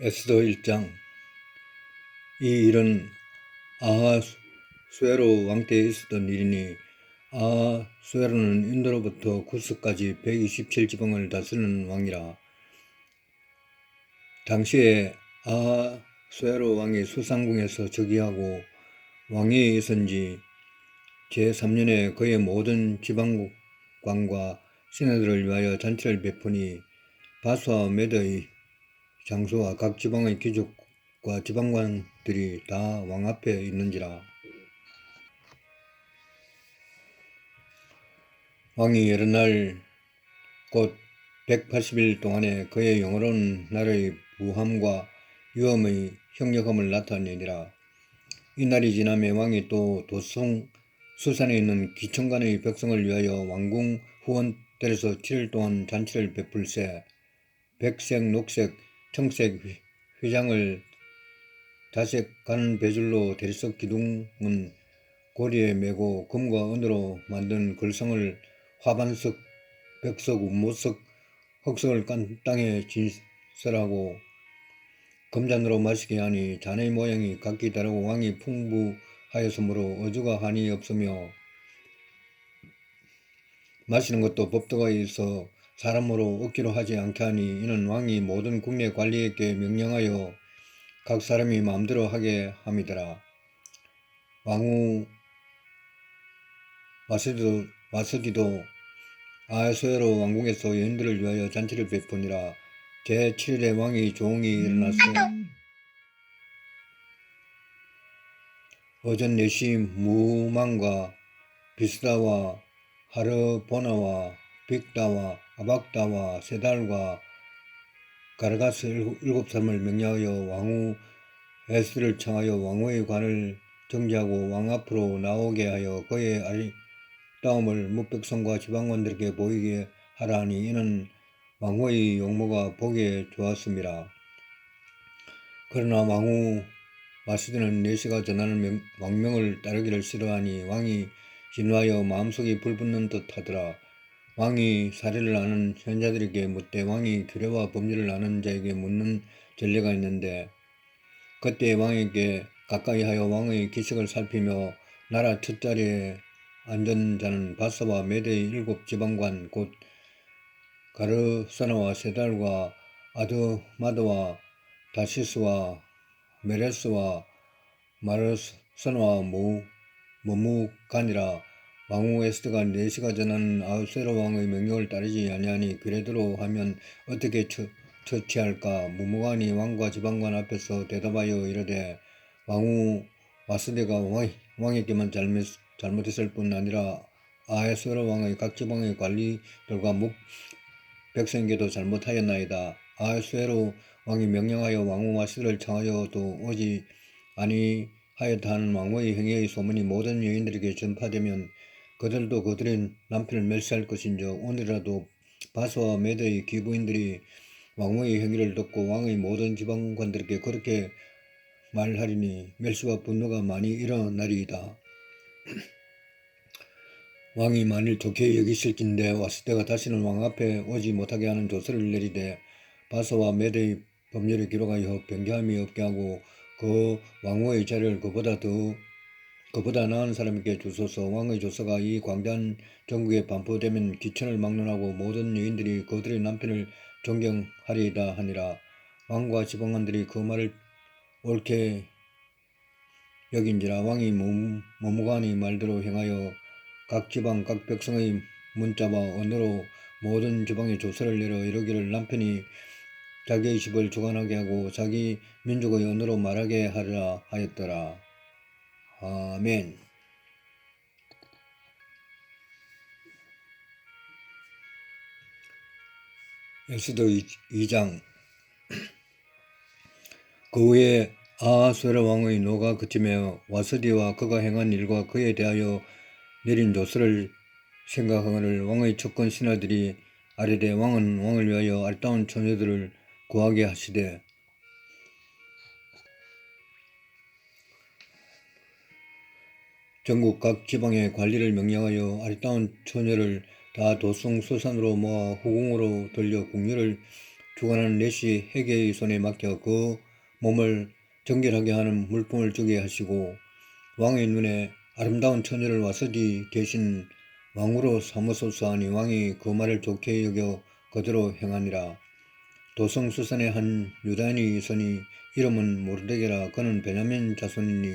에스더 1장. 이 일은 아하수에로 왕 때에 있었던 일이니, 아하수에로는 인도로부터 구스까지 127지방을 다스리는 왕이라. 당시에 아하수에로 왕이 수상궁에서 즉위하고 왕위에 있은 지 제3년에 그의 모든 지방관과 신하들을 위하여 잔치를 베푸니, 바스와 메드의 장수와 각 지방의 귀족과 지방관들이 다 왕 앞에 있는지라. 왕이 여러 날 곧 180일 동안에 그의 영화로운 나라의 부함과 위엄의 형력함을 나타내니라. 이 날이 지나매 왕이 또 도성 수산에 있는 기천관의 백성을 위하여 왕궁 후원들에서 7일 동안 잔치를 베풀세, 백색, 녹색, 청색 휘장을 자색 가는 배줄로 대리석 기둥은 고리에 메고 금과 은으로 만든 글성을 화반석, 벽석, 운모석, 흑석을 깐 땅에 진설하고 금잔으로 마시게 하니, 잔의 모양이 각기 다르고 왕이 풍부하였으므로 어주가 한이 없으며 마시는 것도 법도가 있어 사람으로 얻기로 하지 않게 하니, 이는 왕이 모든 국내 관리에게 명령하여 각 사람이 마음대로 하게 함이더라. 왕후 와스디도 아하수에로 왕궁에서 여인들을 위하여 잔치를 베푸니라. 제7일에 왕이 조응이 일어나서 오전 4시 무망과 비스다와 하르보나와 빅다와 아박다와 세달과 가르가스 7사람을 명령하여 왕후 에스를 청하여 왕후의 관을 정지하고 왕 앞으로 나오게 하여 그의 아리따움을 뭇백성과 지방관들에게 보이게 하라 하니, 이는 왕후의 용모가 보기에 좋았습니다. 그러나 왕후 와스디는 내시가 전하는 왕명을 따르기를 싫어하니 왕이 진노하여 마음속이 불붙는 듯 하더라. 왕이 사례를 아는 현자들에게 묻되, 왕이 규례와 법률을 아는 자에게 묻는 전례가 있는데, 그때 왕에게 가까이 하여 왕의 기색을 살피며 나라 첫자리에 앉은 자는 바사와 메대의 7지방관 곧 가르사나와 세달과 아드마드와 다시스와 메레스와 마르서나와 머무간이라. 왕후 에스더가 내시가 전하는 아하수에로 왕의 명령을 따르지 아니하니 그래대로 하면 어떻게 처치할까? 머무간이 왕과 지방관 앞에서 대답하여 이르되, 왕후 와스디가 왕에게만 잘못했을 뿐 아니라 아하수에로 왕의 각 지방의 관리들과 백성에게도 잘못하였나이다. 아하수에로 왕이 명령하여 왕후 와스디를 청하여도 오지 아니하였다 하는 왕후의 행위의 소문이 모든 여인들에게 전파되면 그들도 그들의 남편을 멸시할 것인즉, 오늘이라도 바스와 메드의 귀부인들이 왕후의 행위를 듣고 왕의 모든 지방관들에게 그렇게 말하리니 멸시와 분노가 많이 일어나리이다. 왕이 만일 좋게 여기실진대 와스디가 다시는 왕 앞에 오지 못하게 하는 조서를 내리되, 바스와 메드의 법률을 기록하여 변경함이 없게 하고 그 왕후의 자리를 그보다 나은 사람에게 주소서. 왕의 조서가 이 광대한 전국에 반포되면 기천을 막론하고 모든 여인들이 그들의 남편을 존경하리이다 하니라. 왕과 지방관들이 그 말을 옳게 여긴지라. 왕이 머무간의 말대로 행하여 각 지방 각 백성의 문자와 언어로 모든 지방에 조서를 내려 이르기를, 남편이 자기의 집을 주관하게 하고 자기 민족의 언어로 말하게 하리라 하였더라. 아멘. 에스더 2장. 그 후에 아하수에로 왕의 노가 그치며 와스디와 그가 행한 일과 그에 대하여 내린 조서를 생각하거늘 왕의 첩권 신하들이 아뢰되, 왕은 왕을 위하여 아리따운 처녀들을 구하게 하시되 전국 각 지방의 관리를 명령하여 아리따운 처녀를 다 도성 수산으로 모아 후궁으로 돌려 궁녀를 주관하는 넷이 헤게의 손에 맡겨 그 몸을 정결하게 하는 물품을 주게 하시고 왕의 눈에 아름다운 처녀를 와서디 대신 왕으로 삼으소서 하니 왕이 그 말을 좋게 여겨 그대로 행하니라. 도성수산의 한 유다인이 있으니 이름은 모르드게라. 그는 베냐민 자손이니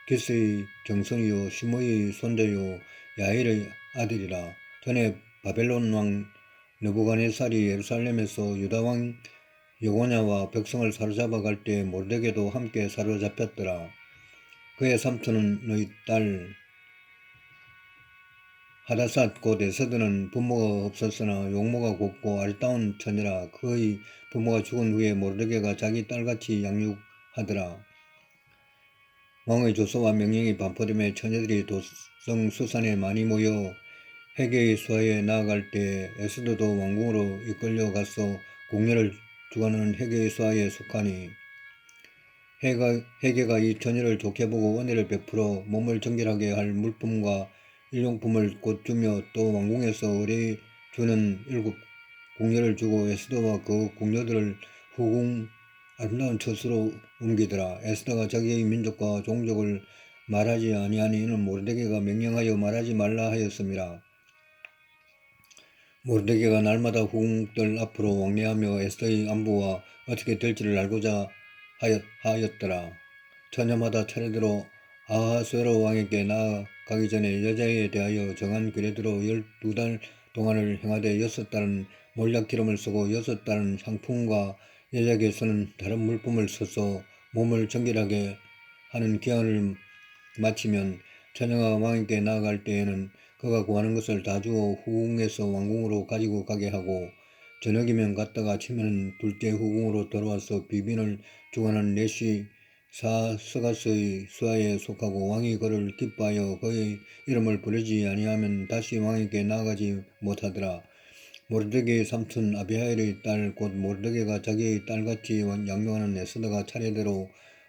기스의 정손이요 시므의 손자요 야일의 아들이라. 전에 바벨론 왕 느부갓네살이 예루살렘에서 유다 왕 여고냐와 백성을 사로잡아 갈 때 모르드게도 함께 사로잡혔더라. 그의 삼촌의 딸 하다삿 곧 에스더는 부모가 없었으나 용모가 곱고 아리따운 처녀라. 그의 부모가 죽은 후에 모르드게가 자기 딸같이 양육하더라. 왕의 조서와 명령이 반포됨에 처녀들이 도성 수산에 많이 모여 헤게의 수하에 나아갈 때 에스더도 왕궁으로 이끌려 가서 궁녀를 주관하는 헤게의 수하에 속하니 헤게가 이 처녀를 좋게 보고 은혜를 베풀어 몸을 정결하게 할 물품과 일용품을 곧 주며 또 왕궁에서 의뢰 주는 7 궁녀를 주고 에스더와 그 궁녀들을 후궁 아름다운 처소로 옮기더라. 에스더가 자기의 민족과 종족을 말하지 아니하니 이는 모르드게가 명령하여 말하지 말라 하였음이라. 모르드게가 날마다 후궁들 앞으로 왕래하며 에스더의 안부와 어떻게 될지를 알고자 하였더라. 처녀마다 차례대로 아하수에로 왕에게 나아가기 전에 여자에 대하여 정한 규례대로 12달 동안을 행하되 6달은 몰약 기름을 쓰고 6달은 향품과 여자에게서는 다른 물품을 써서 몸을 정결하게 하는 기한을 마치면 처녀가 왕에게 나아갈 때에는 그가 구하는 것을 다 주어 후궁에서 왕궁으로 가지고 가게 하고 저녁이면 갔다가 아침에는 둘째 후궁으로 돌아와서 비빈을 주관하는 넷이 사스가스의 수하에 속하고 왕이 그를 기뻐하여 그의 이름을 부르지 아니하면 다시 왕에게 나아가지 못하더라. 모르드게의 삼촌 아비하일의 딸 곧 모르드게가 자기의 딸같이 양육하는 에스더가 차례대로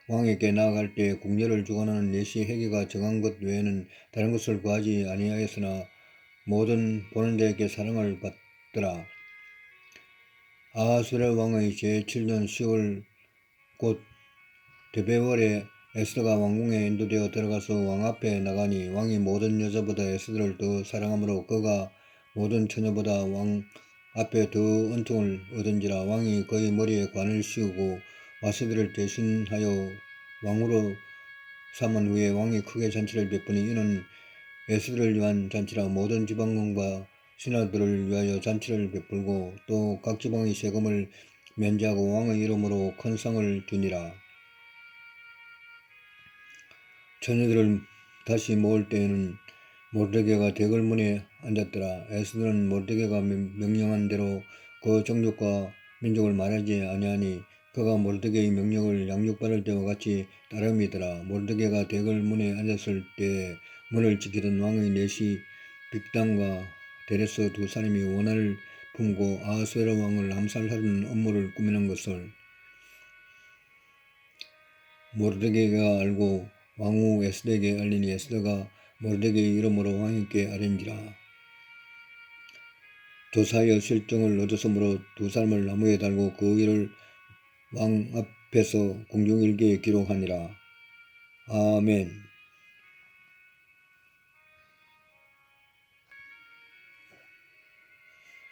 왕에게 나아갈 때 궁녀를 주관하는 넷이 헤게가 정한 것 외에는 다른 것을 구하지 아니하였으나 모든 보는 자에게 사랑을 받더라. 아하수에로 왕의 제7년 10월 곧 드베월에 에스더가 왕궁에 인도되어 들어가서 왕 앞에 나가니 왕이 모든 여자보다 에스더를 더 사랑하므로 그가 모든 처녀보다 왕 앞에 더 은총을 얻은지라. 왕이 그의 머리에 관을 씌우고 와스들을 대신하여 왕으로 삼은 후에 왕이 크게 잔치를 베푸니 이는 에스더를 위한 잔치라. 모든 지방군과 신하들을 위하여 잔치를 베풀고 또 각 지방의 세금을 면제하고 왕의 이름으로 큰 상을 주니라. 처녀들을 다시 모을 때에는 모르드게가 대궐문에 앉았더라. 에스더는 모르드게가 명령한 대로 그 종족과 민족을 말하지 아니하니 그가 모르드게의 명령을 양육받을 때와 같이 따름이더라. 모르드게가 대궐문에 앉았을 때 문을 지키던 왕의 넷이 빅단과 데레스 두 사람이 원한을 품고 아하수에로 왕을 암살하려는 업무를 꾸미는 것을 모르드게가 알고 왕후 에스더에게 알리니 에스더가 모르드게의 이름으로 왕에게 아뢰니라. 조사하여 실정을 얻었으므로 두 사람을 나무에 달고 그 일을 왕 앞에서 궁중일기에 기록하니라. 아멘.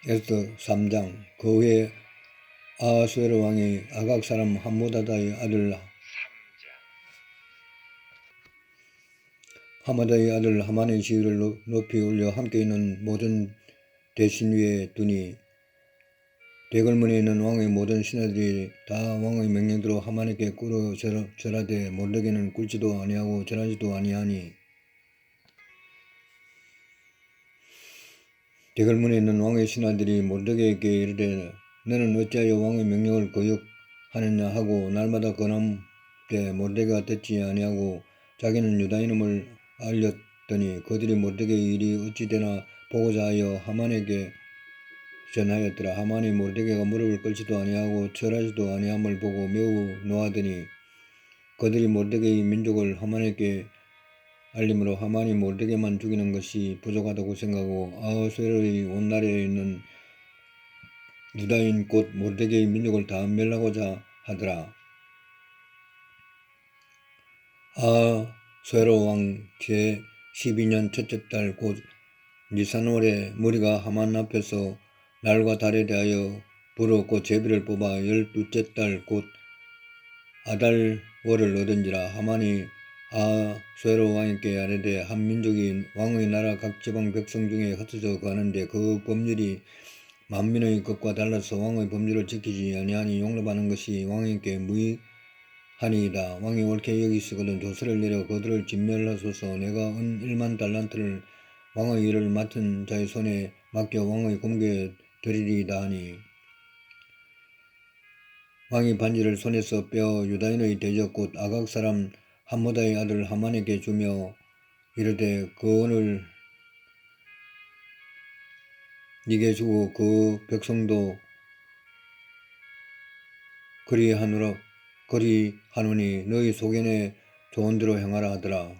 에스더 3장. 그 후에 아하수에로 왕이 아각 사람 함므다다의 아들 하만의 지위를 높이 올려 함께 있는 모든 대신 위에 두니 대궐문에 있는 왕의 모든 신하들이 다 왕의 명령대로 하만에게 꿇어 절하되 모르드게는 꿇지도 아니하고 절하지도 아니하니 대궐문에 있는 왕의 신하들이 모르드게에게 이르되 너는 어찌하여 왕의 명령을 거역하느냐 하고 날마다 권함되 모르드게가 듣지 아니하고 자기는 유다인임을 알렸더니 그들이 모르드게의 일이 어찌 되나 보고자 하여 하만에게 전하였더라. 하만이 모르드게가 무릎을 꿇지도 아니하고 절하지도 아니함을 보고 매우 노하더니 그들이 모르드게의 민족을 하만에게 알림으로 하만이 모르드게만 죽이는 것이 부족하다고 생각하고 아하수에로의 온 나라에 있는 유다인 곧 모르드게의 민족을 다 멸하고자 하더라. 아수에로 왕 제12년 첫째 달 곧 니산월에 무리가 하만 앞에서 날과 달에 대하여 부르고 제비를 뽑아 12째 달 곧 아달월을 얻은지라. 하만이 아수에로 왕에게 아뢰되 한 민족이 왕의 나라 각 지방 백성 중에 흩어져 가는데 그 법률이 만민의 것과 달라서 왕의 법률을 지키지 아니하니 용납하는 것이 왕에게 무의하니이다. 왕이 옳게 여기시거든 조서를 내려 그들을 진멸하소서. 내가 은 1만 달란트를 왕의 일을 맡은 자의 손에 맡겨 왕의 공개에 드리리이다 하니, 왕이 반지를 손에서 빼어 유다인의 대적 곧 아각 사람 함모다의 아들 하만에게 주며 이르되 그 은을 네게 주고 그 백성도 그리하노니 너희 소견에 좋은 대로 행하라 하더라.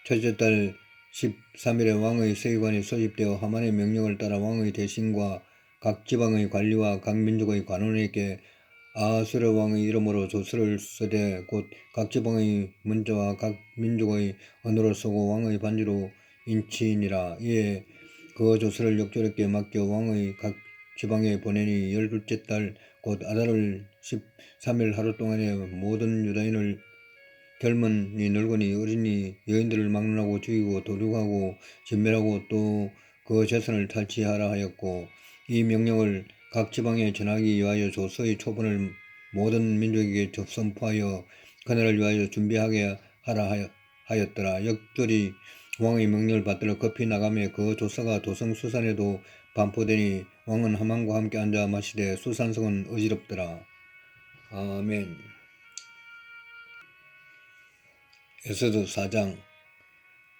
첫째 달 13일에 왕의 서기관이 소집되어 하만의 명령을 따라 왕의 대신과 각 지방의 관리와 각 민족의 관원에게 아수르 왕의 이름으로 조서를 쓰되 곧 각 지방의 문자와 각 민족의 언어로 쓰고 왕의 반지로 인치니라. 이에 그 조서를 역조롭게 맡겨 왕의 각 지방에 보내니 12째 달 곧 아달월 13일 하루 동안에 모든 유다인을 젊은이 늙은이 어린이 여인들을 막론하고 죽이고 도륙하고 진멸하고 또 그 재산을 탈취하라 하였고, 이 명령을 각 지방에 전하기 위하여 조서의 초본을 모든 민족에게 선포하여 그날을 위하여 준비하게 하라 하였더라. 역졸이 왕의 명령을 받들어 급히 나가매 그 조서가 도성 수산에도 반포되니 왕은 하만과 함께 앉아 마시되 수산성은 어지럽더라. 아멘. 에스더 4장.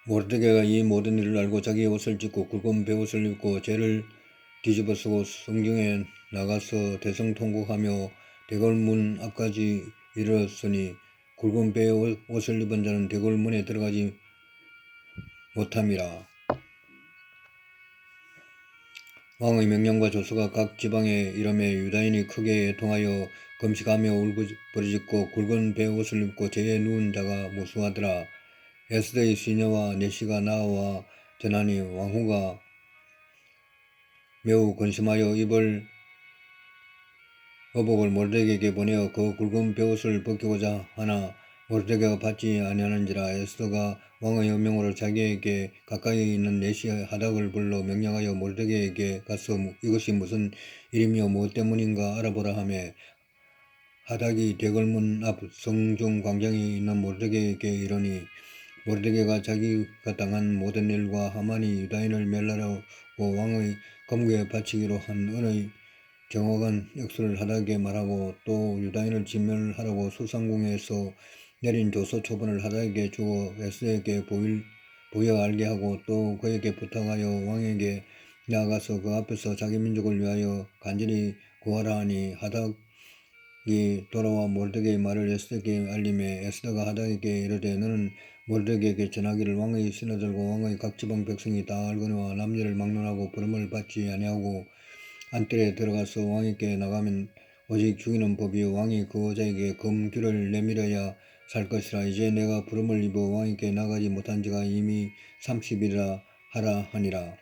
모르드게가 이 모든 일을 알고 자기의 옷을 찢고 굵은 베옷을 입고 죄를 뒤집어 쓰고 성중에 나가서 대성통곡하며 대궐문 앞까지 이르렀으니 굵은 베옷을 입은 자는 대궐문에 들어가지 못함이라. 왕의 명령과 조서가 각 지방에 이르매 유다인이 크게 애통하여 금식하며 울부짖고 굵은 베옷을 입고 죄에 누운 자가 무수하더라. 에스더의 시녀와 내시가 나와 전하니 왕후가 매우 근심하여 입을 의복을 모르드게에게 보내어 그 굵은 베옷을 벗기고자 하나 모르드게가 받지 아니하는지라. 에스더가 왕의 명령으로 자기에게 가까이 있는 내시 하닥을 불러 명령하여 모르드게에게 가서 이것이 무슨 일이며 무엇 때문인가 알아보라 하매, 하닥이 대궐문 앞 성중 광장에 있는 모르드게에게 이르니, 모르드게가 자기가 당한 모든 일과 하만이 유다인을 멸하라고 왕의 검거에 바치기로 한 은의 정확한 역사를 하닥에게 말하고 또 유다인을 진멸하라고 수상궁에서 내린 조서 초본을 하닥에게 주어 에스더에게 보여 알게 하고 또 그에게 부탁하여 왕에게 나아가서 그 앞에서 자기 민족을 위하여 간절히 구하라 하니, 하닥이 돌아와 모르드게의 말을 에스더에게 알림해 에스더가 하닥에게 이르되 너는 모르드게에게 전하기를 왕의 신하들과 왕의 각 지방 백성이 다 알거니와 남녀를 막론하고 부름을 받지 아니하고 안뜰에 들어가서 왕에게 나가면 오직 죽이는 법이요 왕이 그 여자에게 금규를 내밀어야 살 것이라. 이제 내가 부름을 입어 왕에게 나가지 못한 지가 이미 30일이라 하라 하니라.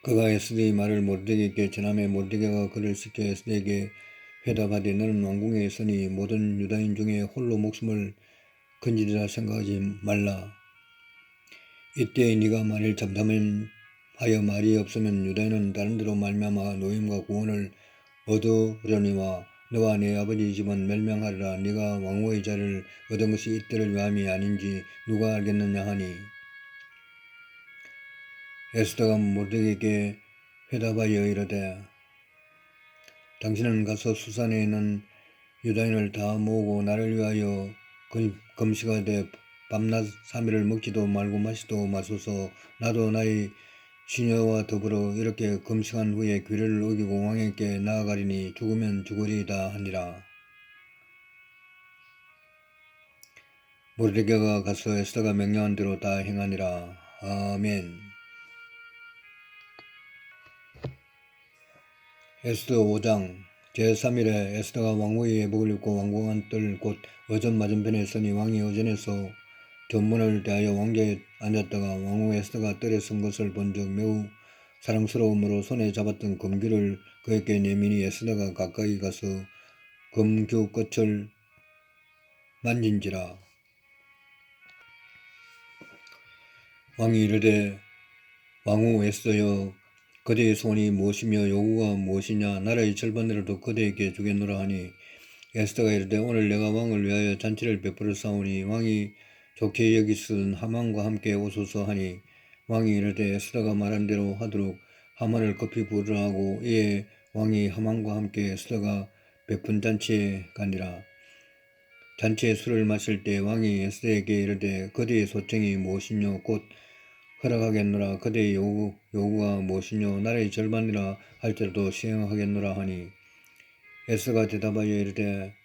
그가 에스더의 말을 모르드게에게 전하매 모르드게가 그를 시켜 에스더에게 회답하되 너는 왕궁에 있으니 모든 유다인 중에 홀로 목숨을 건지리라 생각하지 말라. 이때 네가 만일 잠잠하여 말이 없으면 유다인은 다른 데로 말미암아 노임과 구원을 얻으려니와 너와 네 아버지 집은 멸망하리라. 네가 왕후의 자를 얻은 것이 이때를 위함이 아닌지 누가 알겠느냐 하니, 에스더가 모르드게에게 회답하여 이르되 당신은 가서 수산에 있는 유다인을 다 모으고 나를 위하여 금식하되 밤낮 3일을 먹지도 말고 마시도 마소서. 나도 나의 시녀와 더불어 이렇게 금식한 후에 규례를 어기고 왕에게 나아가리니 죽으면 죽으리이다 하니라. 모르드게가 가서 에스더가 명령한 대로 다 행하니라. 아멘. 에스더 5장 제3일에 에스더가 왕후의 예복을 입고 왕궁안 뜰 곳 어전 맞은편에 서니 왕이 어전에서 전문을 대하여 왕좌에 앉았다가 왕후 에스더가 뜰에 선 것을 본즉 매우 사랑스러움으로 손에 잡았던 금규를 그에게 내미니 에스더가 가까이 가서 금규 끝을 만진지라. 왕이 이르되 왕후 에스더여 그대의 소원이 무엇이며 요구가 무엇이냐. 나라의 절반이라도 그대에게 주겠노라 하니 에스더가 이르되 오늘 내가 왕을 위하여 잔치를 베풀어 싸우니 왕이 좋게 여기시던 하만과 함께 오소서 하니 왕이 이르되 에스더가 말한 대로 하도록 하만을 급히 부르라 하고 이에 왕이 하만과 함께 에스더가 베푼 잔치에 가니라. 잔치에 술을 마실 때 왕이 에스더에게 이르되 그대의 소청이 무엇이뇨 곧 허락하겠노라. 그대의 요구가 무엇이뇨 나라의 절반이라 할지라도 시행하겠노라 하니 에스더가 대답하여 이르되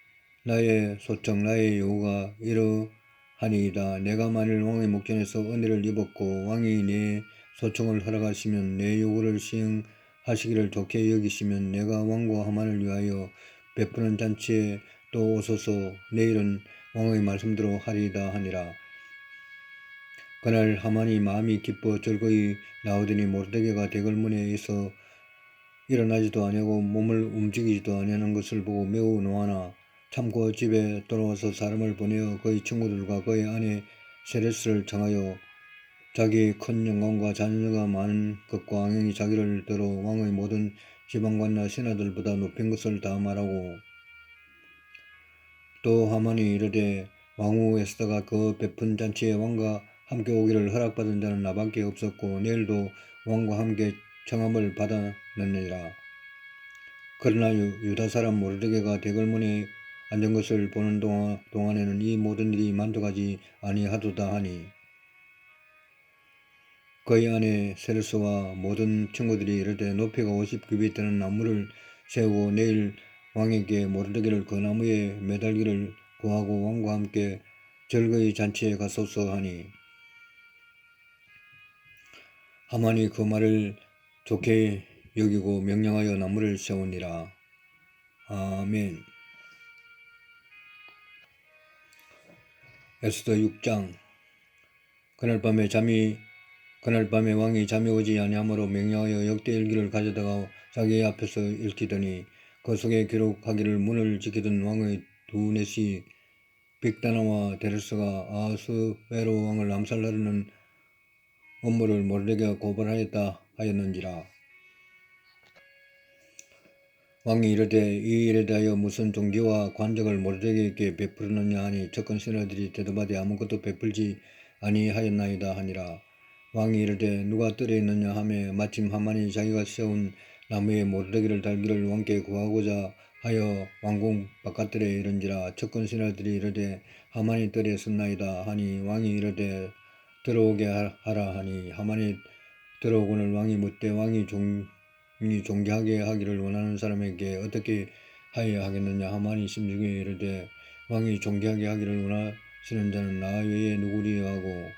나의 소청 나의 요구가 이러하니이다. 내가 만일 왕의 목전에서 은혜를 입었고 왕이 내 소청을 허락하시면 내 요구를 시행하시기를 좋게 여기시면 내가 왕과 하만을 위하여 베푸는 잔치에 또 오소서. 내일은 왕의 말씀대로 하리이다 하니라. 그날 하만이 마음이 기뻐 즐거이 나오더니 모르드게가 대궐문에 있어 일어나지도 아니하고 몸을 움직이지도 아니하는 것을 보고 매우 노하나 참고 집에 돌아와서 사람을 보내어 그의 친구들과 그의 아내 세레스를 청하여 자기의 큰 영광과 자녀가 많은 것과 왕이 자기를 들어 왕의 모든 지방관나 신하들보다 높인 것을 다 말하고 또 하만이 이르되 왕후 에스더가 그 베푼 잔치에 왕과 함께 오기를 허락받은 자는 나밖에 없었고 내일도 왕과 함께 청함을 받았느니라. 그러나 유다 사람 모르드게가 대궐문에 앉은 것을 보는 동안에는 이 모든 일이 만족하지 아니하도다 하니 그의 아내 세르스와 모든 친구들이 이르되 높이가 50규빗 되는 나무를 세우고 내일 왕에게 모르드게를 그 나무에 매달기를 구하고 왕과 함께 절거의 잔치에 가소서 하니 하만이 그 말을 좋게 여기고 명령하여 나무를 세우니라. 아멘. 에스더 6장 그날 밤에 왕이 잠이 오지 아니하므로 명령하여 역대일기를 가져다가 자기 앞에서 읽히더니 그 속에 기록하기를 문을 지키던 왕의 두 넷이 빅다나와 데르스가 아하스웨로 왕을 암살하려는 업무를 모르드게가 고발하였다 하였는지라. 왕이 이르되 이 일에 대하여 무슨 종기와 관적을 모르드게에게 베푸르느냐 하니 접근 신하들이 대답하되 아무것도 베풀지 아니하였나이다 하니라. 왕이 이르되 누가 뜰에 있느냐 하매 마침 하만이 자기가 세운 나무에 모르드게를 달기를 왕께 구하고자 하여 왕궁 바깥뜰에 이른지라. 접근 신하들이 이르되 하만이 뜰에 섰나이다 하니 왕이 이르되 들어오게 하라 하니 하만이 들어오거늘 왕이 묻되 왕이 존귀하게 하기를 원하는 사람에게 어떻게 하여야 하겠느냐. 하만이 심중에 이르되 왕이 존귀하게 하기를 원하시는 자는 나 외에 누구리요 하고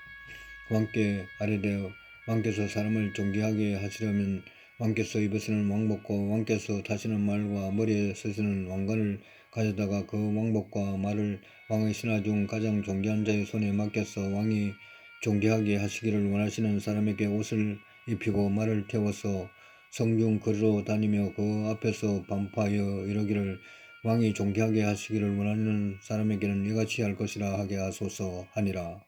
왕께 아뢰되 왕께서 사람을 존귀하게 하시려면 왕께서 입으시는 왕복과 왕께서 타시는 말과 머리에 쓰시는 왕관을 가져다가 그 왕복과 말을 왕의 신하 중 가장 존귀한 자의 손에 맡겨서 왕이 존귀하게 하시기를 원하시는 사람에게 옷을 입히고 말을 태워서 성중 거리로 다니며 그 앞에서 반포하여 이르기를 왕이 존귀하게 하시기를 원하는 사람에게는 이같이 할 것이라 하게 하소서 하니라.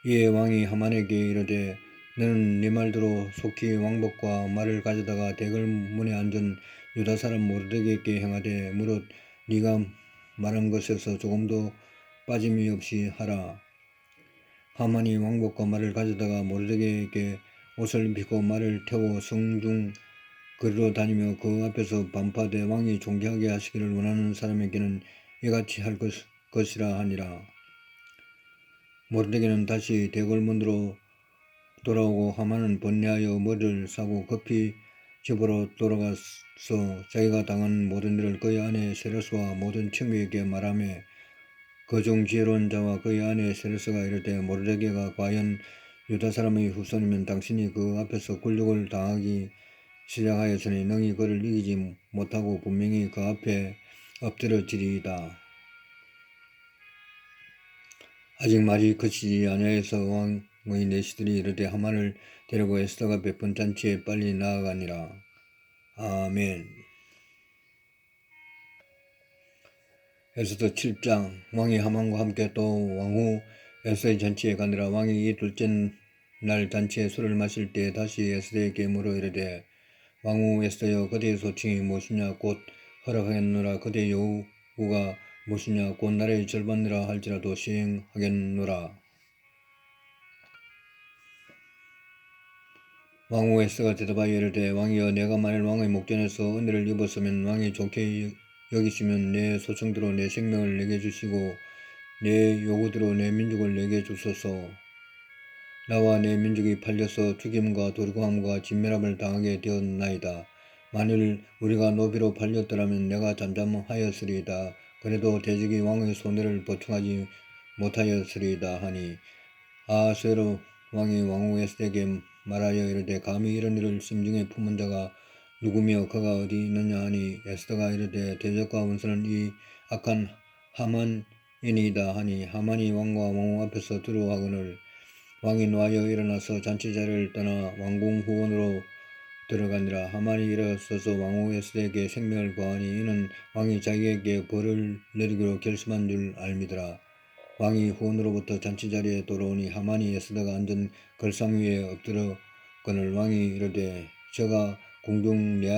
이에 왕이 하만에게 이르되 너는 네 말대로 속히 왕복과 말을 가져다가 대궐문에 앉은 유다 사람 모르드게에게 행하되 무릇 네가 말한 것에서 조금도 빠짐이 없이 하라. 하만이 왕복과 말을 가져다가 모르드게에게 옷을 입히고 말을 태워 성중 거리로 다니며 그 앞에서 반파되 왕이 존귀하게 하시기를 원하는 사람에게는 이같이 할 것이라 하니라. 모르드게는 다시 대궐문으로 돌아오고 하만은 번뇌하여 머리를 싸고 급히 집으로 돌아가서 자기가 당한 모든 일을 그의 아내 세레스와 모든 친구에게 말하며 그 중 지혜로운 자와 그의 아내 세르스가 이르되 모르드게가 과연 유다 사람의 후손이면 당신이 그 앞에서 굴욕을 당하기 시작하였으니 능히 그를 이기지 못하고 분명히 그 앞에 엎드러지리이다. 아직 말이 그치지 아니하여서 왕의 내시들이 이르되 하만을 데리고 에스더가 베푼 잔치에 빨리 나아가니라. 아멘. 에스더 7장. 왕이 하만과 함께 또 왕후 에스더의 잔치에 가니라. 왕이 이 둘째 날 잔치에 술을 마실 때 다시 에스더에게 물어 이르되 왕후 에스더여 그대의 소칭이 무엇이냐 곧 허락하겠노라. 그대의 요구가 무엇이냐 곧 나라의 절반이라 할지라도 시행하겠노라. 왕후 에스더가 대답하여 이르되 왕이여 내가 만일 왕의 목전에서 은혜를 입었으면 왕이 좋게 여기시면 내 소청대로 내 생명을 내게 주시고 내 요구대로 내 민족을 내게 주소서. 나와 내 민족이 팔려서 죽임과 도륙함과 진멸함을 당하게 되었나이다. 만일 우리가 노비로 팔렸더라면 내가 잠잠하였으리이다. 그래도 대적이 왕의 손해를 보충하지 못하였으리이다 하니 아하수에로 왕이 왕후 에스더에게 말하여 이르되 감히 이런 일을 심중에 품은 자가 누구며 그가 어디 있느냐 하니 에스더가 이르되 대적과 원수는 이 악한 하만이니이다 하니 하만이 왕과 왕후 앞에서 두려워하거늘 왕이 노하여 일어나서 잔치자리를 떠나 왕궁 후원으로 들어가니라. 하만이 일어서서 왕후 에스더에게 생명을 구하니 이는 왕이 자기에게 벌을 내리기로 결심한 줄 알미더라. 왕이 후원으로부터 잔치자리에 돌아오니 하만이 에스더가 앉은 걸상 위에 엎드려거늘 왕이 이르되 저가 공중 내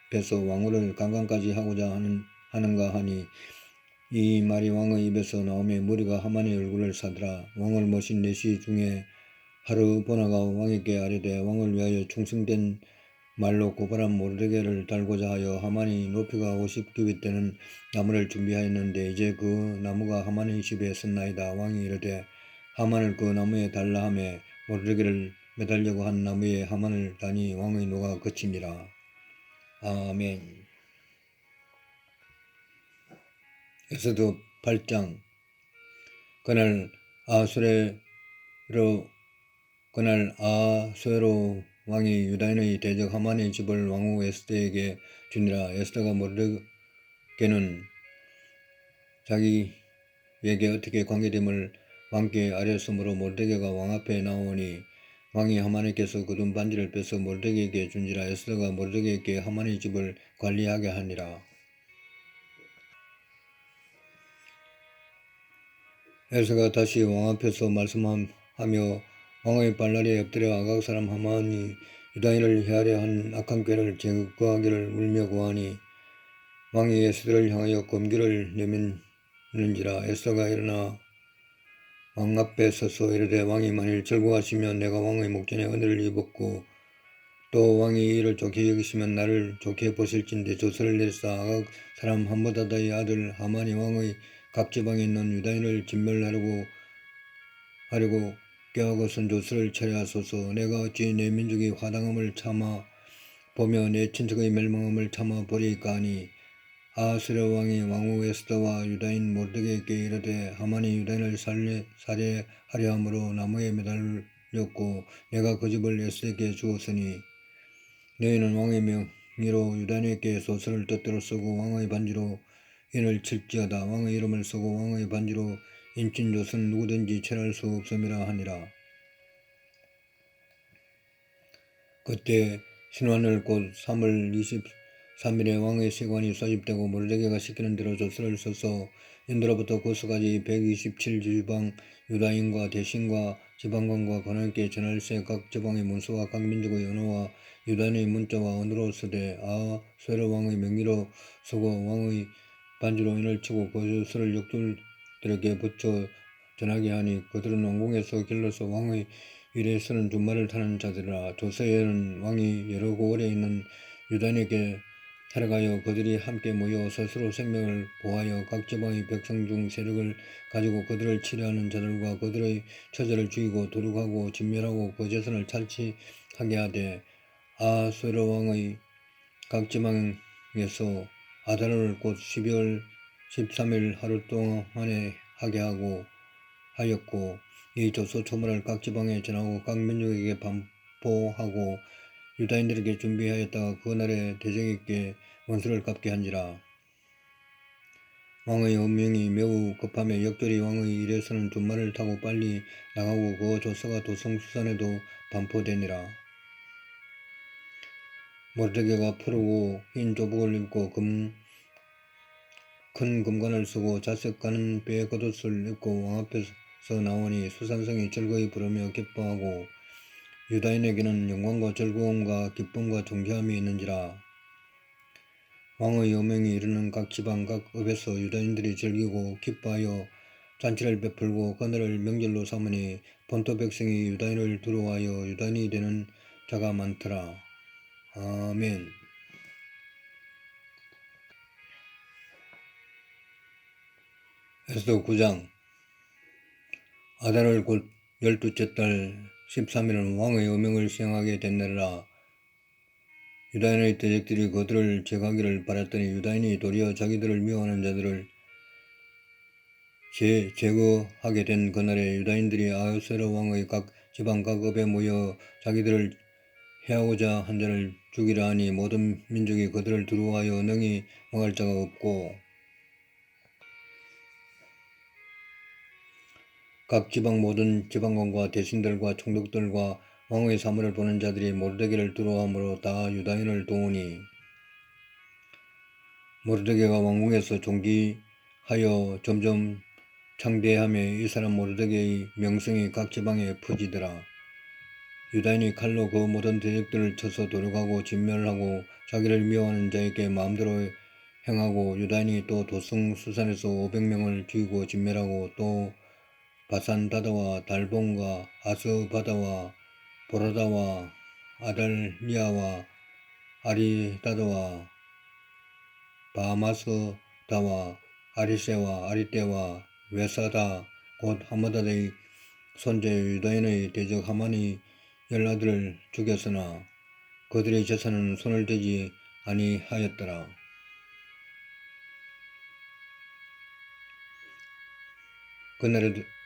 앞에서 왕후를 강간까지 하고자 하는가 하니 이 말이 왕의 입에서 나오며 머리가 하만의 얼굴을 사더라. 왕을 모신 내시 중에 하르보나가 왕에게 아뢰되 왕을 위하여 충성된 말로 고발한 모르드게를 달고자 하여 하만이 높이가 50규빗 되는 나무를 준비하였는데 이제 그 나무가 하만의 집에 섰나이다. 왕이 이르되 하만을 그 나무에 달라 하며 모르드게를 매달려고 한 나무에 하만을 다니 왕의 노가 그치니라. 아멘. 에스더 8장. 그날 아하수에로 왕이 유다인의 대적 하만의 집을 왕후 에스더에게 주니라. 에스더가 모르드게는 자기에게 어떻게 관계됨을 왕께 아뢰었으므로 모르드게가 왕 앞에 나오니 왕이 하만에게서 거둔 반지를 빼서 모르드게에게 준지라. 에스더가 모르드게에게 하만의 집을 관리하게 하니라. 에스더가 다시 왕 앞에서 말씀하며 왕의 발날에 엎드려 아각 사람 하만이 유다인을 해하려 한 악한 꾀를 제거하기를 울며 구하니 왕이 에스더를 향하여 검기를 내미는지라. 에스더가 일어나 왕 앞에 서서 이르되 왕이 만일 절구하시면 내가 왕의 목전에 은혜를 입었고 또 왕이 이를 좋게 여기시면 나를 좋게 보실진데 조서를 내리사 아각 사람 함므다다의 아들 하만이 왕의 각 지방에 있는 유다인을 진멸하려고 꾀하고선 조서를 처리하소서. 내가 어찌 내 민족이 화당함을 참아 보며 내 친척의 멸망함을 참아 보리이까 하니 아하수에로 왕이 왕후 에스더와 유다인 모르드게에게 이르되 하만이 유다인을 살해하려 함으로 나무에 매달렸고 내가 그 집을 에스더에게 주었으니 너희는 왕의 명의로 유다인에게 소설을 뜻대로 쓰고 왕의 반지로 인을 칠지어다. 왕의 이름을 쓰고 왕의 반지로 인친 돛은 누구든지 체할 수 없음이라 하니라. 그때 신환을 곧 3월 23일에 왕의 세관이 소집되고 모르드게가 시키는 대로 조서를 써서 인도로부터 고스까지 127지방 유다인과 대신과 지방관과 관원께 전할세. 각 지방의 문서와 각 민족의 언어와 유다인의 문자와 언어로 쓰되 아하수에로 왕의 명의로 쓰고 왕의 반지로 인을 치고 그 조서를 역졸들에게 붙여 전하게 하니 그들은 왕궁에서 길러서 왕의 일에 쓰는 준말을 타는 자들이라. 조서에는 왕이 여러 고을에 있는 유다인에게 살아가여 그들이 함께 모여 스스로 생명을 보하여 각 지방의 백성 중 세력을 가지고 그들을 치려하는 자들과 그들의 처자를 죽이고 도륙하고 진멸하고 그 재산을 탈취하게 하되 아하수에로 왕의 각 지방에서 아달월 곧 12월 13일 하루 동안에 하게 하였고 이 조서 초문을 각 지방에 전하고 각 민족에게 반포하고 유다인들에게 준비하였다가 그날에 대적에게 원수를 갚게 한지라. 왕의 엄명이 매우 급하며 역절히 왕의 일에서는 준말을 타고 빨리 나가고 그 조서가 도성수산에도 반포되니라. 모르드게가 푸르고 흰 조복을 입고 큰 금관을 쓰고 자색 가는 배 겉옷을 입고 왕 앞에서 나오니 수산성이 즐거이 부르며 기뻐하고 유다인에게는 영광과 즐거움과 기쁨과 존귀함이 있는지라. 왕의 여명이 이르는 각 지방 각 읍에서 유다인들이 즐기고 기뻐하여 잔치를 베풀고 그날을 명절로 삼으니 본토 백성이 유다인을 두려워하여 유다인이 되는 자가 많더라. 아멘. 에스더 9장. 아달월 곧 12째 달 13일은 왕의 여명을 시행하게 된 날이라. 유다인의 대적들이 그들을 제거하기를 바랐더니 유다인이 도리어 자기들을 미워하는 자들을 제거하게 된 그날에 유다인들이 아하스웨로 왕의 각 지방 각 읍에 모여 자기들을 해하고자 한 자를 죽이라 하니 모든 민족이 그들을 두려워하여 능히 막을 자가 없고 각 지방 모든 지방관과 대신들과 총독들과 왕의 사물을 보는 자들이 모르드게를 두려워하므로 다 유다인을 도우니 모르드게가 왕궁에서 존귀하여 점점 창대하며 이 사람 모르드게의 명성이 각 지방에 퍼지더라. 유다인이 칼로 그 모든 대적들을 쳐서 도륙하고 진멸하고 자기를 미워하는 자에게 마음대로 행하고 유다인이 또 도성 수산에서 500명을 죽이고 진멸하고 또 바산 다다와 달본과 아스바다와 보라다와 아달리아와 아리다다와 바마스다와 아리세와 아리떼와 외사다 곧 하마다의 손재 유다인의 대적 하만이 10아들을 죽였으나 그들의 재산은 손을 대지 아니하였더라.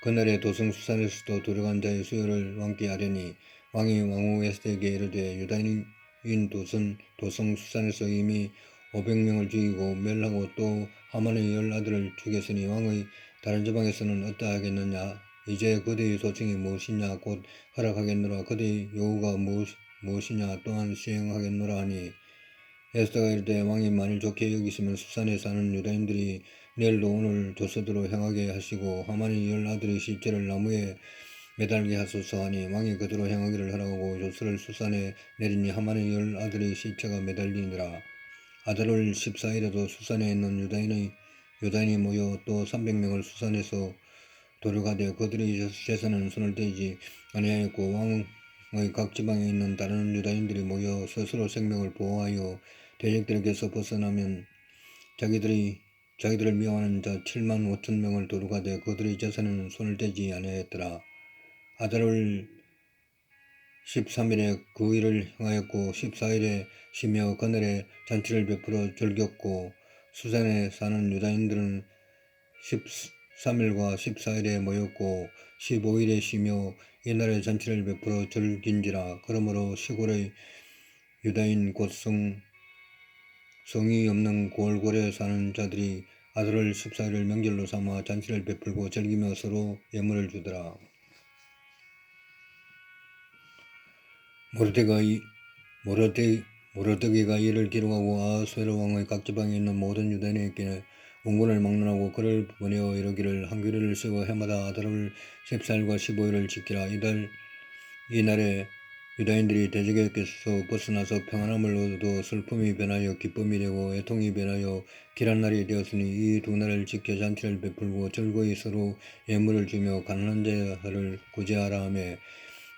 그날에 도성수산에서도 도륙한 자의 수요를 왕께 하려니 왕이 왕후 에스더에게 이르되 유다인인 도성수산에서 이미 500명을 죽이고 멸하고 또 하만의 10아들을 죽였으니 왕의 다른 지방에서는 어떠하겠느냐. 이제 그대의 소청이 무엇이냐. 곧 허락하겠노라. 그대의 요구가 무엇이냐. 또한 시행하겠노라 하니 에스더가 이르되 왕이 만일 좋게 여기시면 수산에 사는 유다인들이 내일도 오늘 조서대로 행하게 하시고 하만의 10아들의 시체를 나무에 매달게 하소서 하니 왕이 그대로 행하기를 허락하고 조서를 수산에 내리니 하만의 10아들의 시체가 매달리니라. 아달월 14일에도 수산에 있는 유다인이 모여 또 300명을 수산에서 도륙하되 그들의 재산은 손을 대지 아니하였고 왕의 각 지방에 있는 다른 유다인들이 모여 스스로 생명을 보호하여 대적들에게서 벗어나면 자기들을 미워하는 자 7만 5천 명을 도륙하되 그들의 재산은 손을 대지 아니하였더라. 아달월 13일에 그 일을 행하였고 14일에 쉬며 그날에 잔치를 베풀어 즐겼고 수산에 사는 유다인들은 13일과 14일에 모였고 15일에 쉬며 이날에 잔치를 베풀어 즐긴지라. 그러므로 시골의 유다인 곧 성이 없는 골골에 사는 자들이 아달월 14일을 명절로 삼아 잔치를 베풀고 즐기며 서로 예물을 주더라. 모르드게가 이를 기록하고 아하스웨로 왕의 각 지방에 있는 모든 유다인에게 원군을 막론하고 그를 보내어 이르기를 한 규례를 세워 해마다 아달월 14일과 15일을 지키라. 이날에 유다인들이 대적에게서 벗어나서 평안함을 얻어 슬픔이 변하여 기쁨이 되고 애통이 변하여 길한 날이 되었으니 이 두 날을 지켜 잔치를 베풀고 즐거이 서로 예물을 주며 가난한 자를 구제하라 하며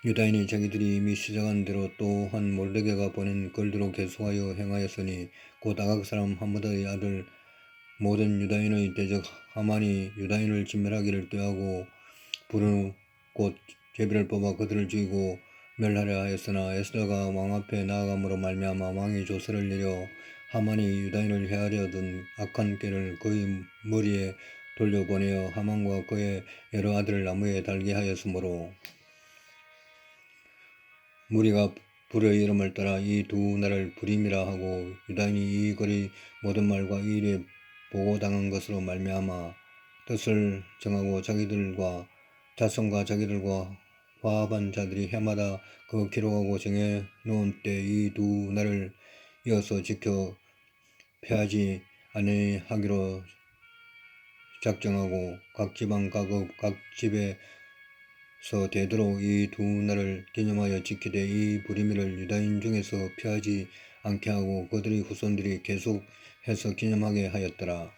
유다인이 자기들이 이미 시작한 대로 또한 모르드게가 보낸 글대로 계속하여 행하였으니 곧 아각 사람 하므다의 아들 모든 유다인의 대적 하만이 유다인을 진멸하기를 꾀하고 부른 곧 제비를 뽑아 그들을 죽이고 멸하려 하였으나 에스더가 왕 앞에 나아감으로 말미암아 왕이 조서를 내려 하만이 유다인을 해하려던 악한 꾀를 그의 머리에 돌려보내어 하만과 그의 여러 아들을 나무에 달게 하였으므로 무리가 불의 이름을 따라 이 두 날을 불임이라 하고 유다인이 이 글의 모든 말과 이 일에 보고당한 것으로 말미암아 뜻을 정하고 자기들과 자손과 자기들과 화합한 자들이 해마다 그 기록하고 정해 놓은 때 이 두 날을 이어서 지켜 패하지 아니하기로 작정하고 각 지방 각 집에서 되도록 이 두 날을 기념하여 지키되 이 불임일을 유다인 중에서 피하지 않게 하고 그들의 후손들이 계속해서 기념하게 하였더라.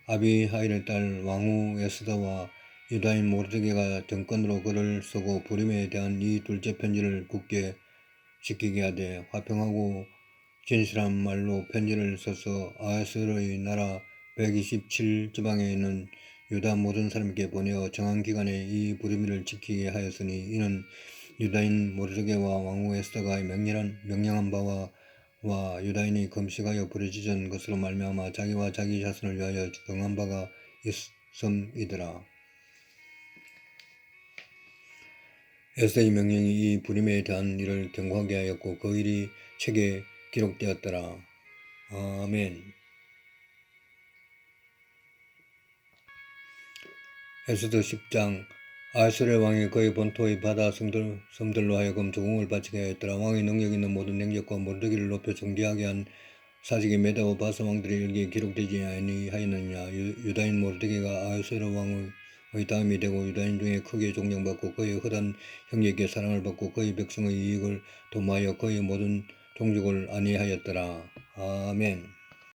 아비하일의 딸 왕후 에스더와 유다인 모르드게가 정권으로 글을 쓰고 불임에 대한 이 둘째 편지를 굳게 지키게 하되 화평하고 진실한 말로 편지를 써서 아하스의 나라 127지방에 있는 유다 모든 사람에게 보내어 정한 기간에 이 불임일을 지키게 하였으니 이는 유다인 모르드게와 왕후 에스더가 명령한 바와 유다인이 금식하여 부르짖은 것으로 말미암아 자기와 자기 자손을 위하여 정한 바가 있음이더라. 에스더의 명령이 이 불임에 대한 일을 경고하게 하였고 그 일이 책에 기록되었더라. 아멘. 에스더 10장. 아하스웨로 왕이 그의 본토의 바다 섬들로 하여금 조공을 바치게 하였더라. 왕의 능력 있는 모든 능력과 모르드게를 높여 존귀하게 한 사직이 메다와 바사 왕들의 일기에 기록되지 아니하였느냐. 유다인 모르드게가 아하스웨로 왕의 다음이 되고 유다인 중에 크게 존경받고 그의 흑한 형제에게 사랑을 받고 그의 백성의 이익을 도모하여 그의 모든 종족을 안위하였더라. 아멘.